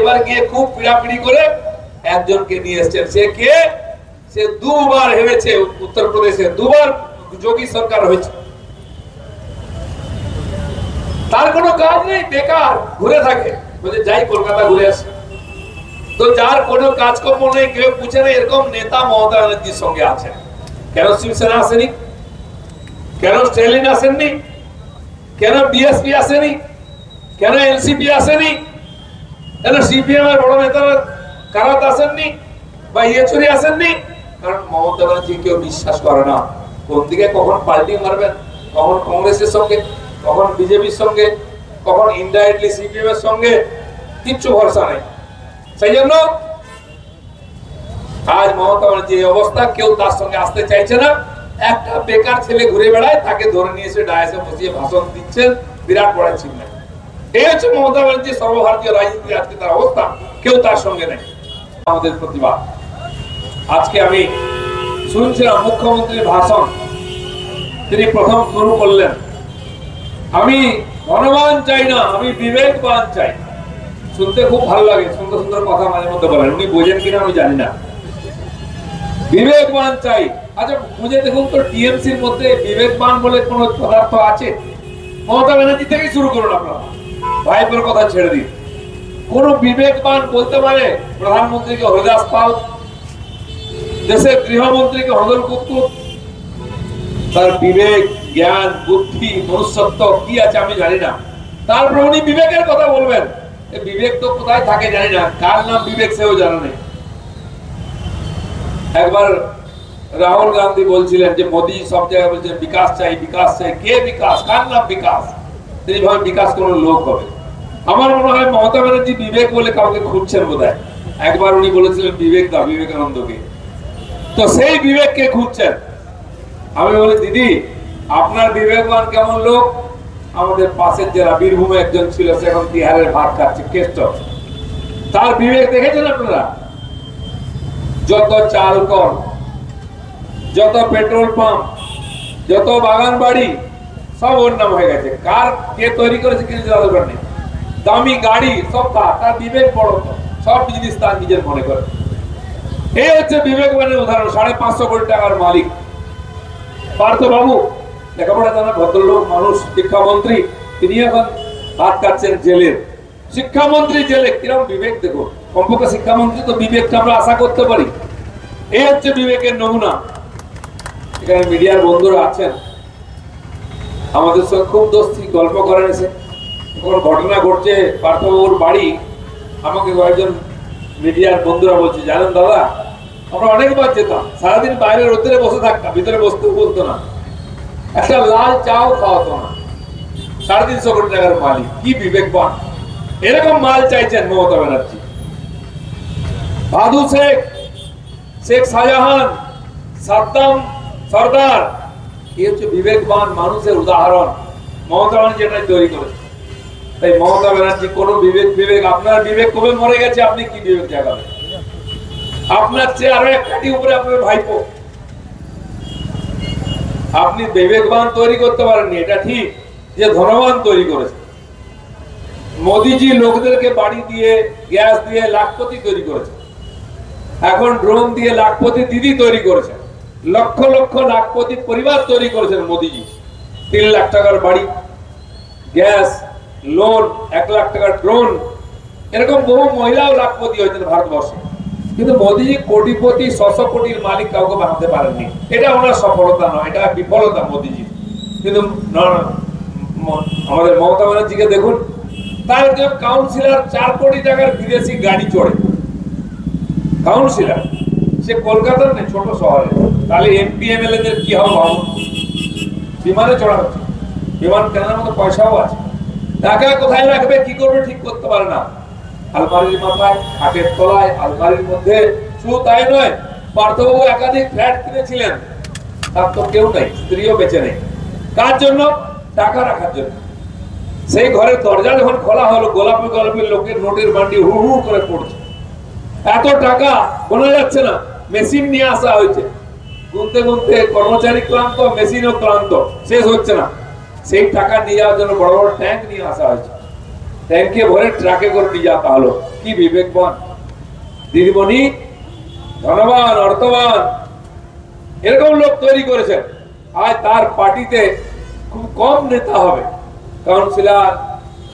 এবার গিয়ে খুব পিড়াপিড়ি করে একজনকে নিয়ে এসেছেন। সে কে? সে দুবার হেরেছে উত্তরপ্রদেশে, দুবার যোগী সরকার হয়েছে, তার কোনো কাজ নেই, বেকার ঘুরে থাকে, বলে যাই কলকাতা ঘুরে আসে। তো যার কোনো কাজকর্ম নেই, কেউ পুছে না, এরকম নেতা মমতা ব্যানার্জির সঙ্গে আছেন। কেন শিবসেনা আসেনি? কেন স্ট্যালিন আসেননি? কেন বিএসপি আসেনি? কেন এনসিপি আসেনি? কেন সিপিএম এর বড় নেতারা কারাত আসেননি বা ইয়েচুরি আসেননি? কারণ মমতা ব্যানার্জি কেউ বিশ্বাস করে না কোন দিকে কখন পাল্টি মারবেন, কখন কংগ্রেসের সঙ্গে, কখন বিজেপির সঙ্গে, কখন ইনডাইরেক্টলি সিপিএম এর সঙ্গে, কিচ্ছু ভরসা নেই। সেই জন্য আজ মমতা ব্যানার্জির এই অবস্থা, কেউ তার সঙ্গে আসতে চাইছে না। একটা বেকার ছেলে ঘুরে বেড়ায়, তাকে ধরে নিয়ে এসে ডায়াসে বসিয়ে ভাষণ দিচ্ছেন, বিরাট বড় চিহ্ন। এই হচ্ছে মমতা ব্যানার্জির সর্বভারতীয় রাজনীতি আজকে তার অবস্থা, কেউ তার সঙ্গে নেই। আমাদের প্রতিবাদ। আজকে আমি শুনছিলাম মুখ্যমন্ত্রীর ভাষণ, তিনি প্রথম শুরু করলেন, আমি ধনবান চাই না, আমি বিবেকবান চাই। শুনতে খুব ভালো লাগে, সুন্দর সুন্দর কথা মাঝে মধ্যে বলেন, উনি বোঝেন কিনা আমি জানি না। বিবেকবান চাই, আচ্ছা বুঝে দেখুন তো টিএমসির মধ্যে বিবেকবান বলে কোন পদার্থ আছে? মমতা ব্যানার্জি থেকে শুরু করুন, আপনারা ভাইপোর কথা ছেড়ে দিন। কোন বিবেকবান বলতে পারে প্রধানমন্ত্রীকে হরিদাস পাল, দেশের গৃহমন্ত্রীকে হদল কুতকুত? তার বিবেক, জ্ঞান, বুদ্ধি, মনুষ্যত্ব কি আছে আমি জানি না। তারপর উনি বিবেকের কথা বলবেন, বিবেক তো কোথায় থাকে জানি না, কার নাম বিবেক সেও জানা নেই। একবার রাহুল গান্ধী বলছিলেন যে মোদী সব জায়গায় বলছেন বিকাশ চাই, বিকাশ চাই। কে বিকাশ? কার নাম বিকাশ? তিনি ভাবেন বিকাশ কোন লোক হবে। আমার মনে হয় মমতা ব্যানার্জি বিবেক বলে কাউকে খুঁজছেন বোধহয়। একবার উনি বলেছিলেন বিবেক দা, বিবেকানন্দকে, তো সেই বিবেককে খুঁজছেন। আমি বলি দিদি আপনার বিবেকবান কেমন লোক? আমাদের পাশের জেলা বীরভূমে একজন ছিল, সে এখন বিহারের ভাত খাচ্ছে, কেষ্ট। তার বিবেক দেখেছেন আপনারা? যত চাল কল, যত পেট্রোল পাম্প, যত বাগান বাড়ি, সব ওর নাম হয়ে গেছে। কার কে তৈরি করেছে কিছু দরকার নেই। দামি গাড়ি সব তার বিবেক বড়, সব জিনিস তার নিজের মনে করে। এই হচ্ছে বিবেকবানের উদাহরণ। 550 কোটি টাকার মালিক পার্থ বাবু, লেখাপড়া জানা ভদ্রলোক মানুষ, শিক্ষামন্ত্রী, তিনি এখন ভাত খাচ্ছেন জেলের। শিক্ষামন্ত্রী জেলে, কিরকম বিবেক দেখুন। কমপক্ষে শিক্ষামন্ত্রী তো বিবেকটা আমরা আশা করতে পারি। এই হচ্ছে বিবেকের নমুনা। এখানে মিডিয়ার বন্ধুরা আছেন, আমাদের সঙ্গে খুব দোস্তি, গল্প করেন এসে। কোনো ঘটনা ঘটছে পার্থবাবুর বাড়ি, আমাকে কয়েকজন মিডিয়ার বন্ধুরা বলছে জানেন দাদা আমরা অনেকবার যেতাম, সারাদিন বাইরে রোদ্রে বসে থাকতাম, ভিতরে বসতেও বলতো না, একটা লাল চাও খাওয়াতো না। 350 কোটি টাকার মালিক, কি বিবেকবান! এরকম মাল চাইছেন মমতা ব্যানার্জি। বাদু শেখ, শেখ শাহজাহান, সাদ্দাম সর্দার, এই হচ্ছে বিবেকবান মানুষের উদাহরণ। মমতা ব্যানার্জি এটাই তৈরি করেছে। তাই মমতা ব্যানার্জি কোন বিবেক, আপনার বিবেক কবে মরে গেছে? আপনি কি বিবেক জাগাবেন? আপনার চেয়ে আরো এক কাঠি উপরে আপনার ভাইপো। আপনি বিবেকবান তৈরি করতে পারেননি, এটা ঠিক, যে ধনবান তৈরি করেছে। মোদিজি লোকদেরকে বাড়ি দিয়ে, গ্যাস দিয়ে লাখপতি তৈরি করেছে। এখন ড্রোন দিয়ে লাখপতি দিদি তৈরি করেছে। লক্ষ লক্ষ লাখপতি পরিবার তৈরি করেছেন মোদিজি। 3 লাখ টাকার বাড়ি, গ্যাস, লোন, 1 লাখ টাকার ড্রোন, এরকম বহু মহিলাও লাখপতি হয়েছেন ভারতবর্ষে। কিন্তু মোদিজি কোটিপতি, 600 কোটির মালিক কাউকে বানাতে পারেননি। এটা ওনার সফলতা নয়, এটা বিফলতা মোদিজি। কিন্তু আমাদের মমতা ব্যানার্জিকে দেখুন, তার একজন কাউন্সিলর 4 কোটি টাকার বিদেশি গাড়ি চড়ে। কাউন্সিলর, সে কলকাতার নেই, ছোট শহরে। তাহলে এমপি এমএলএ দের কি হবে ভাবুন। বিমানে চড়া হচ্ছে, বিমান কেনার মতো পয়সাও আছে। টাকা কোথায় রাখবে, কি করবে ঠিক করতে পারে না। আলমারির মাথায়, খাটের তলায়, আলমারির মধ্যে। শুধু তাই নয়, পার্থবাবু একাধিক ফ্ল্যাট কিনেছিলেন, তার তো কেউ নাই, স্ত্রীও বেঁচে নেই। কার জন্য? টাকা রাখার জন্য। সেই ঘরের দরজা যখন খোলা হলো, গোলাপি গোলাপি লোকের নোটের বান্ডি হু হু করে পড়ছে। এত টাকা গোনা যাচ্ছে না, মেশিন নিয়ে আসা হয়েছে। গুনতে গুনতে কর্মচারী ক্লান্ত, মেশিনও ক্লান্ত, শেষ হচ্ছে না। সেই টাকা নিয়ে যাওয়ার জন্য বড় বড় ট্যাঙ্ক নিয়ে আসা হয়েছে। ট্যাঙ্কে ভরে ট্রাকে করে নিয়ে যাওয়া হলো। কি বিবেকবান দিদিমণি, ধনবান, অর্থবান, এরকম লোক তৈরি করেছেন। আজ তার পার্টিতে খুব কম নেতা হবে, কাউন্সিলর,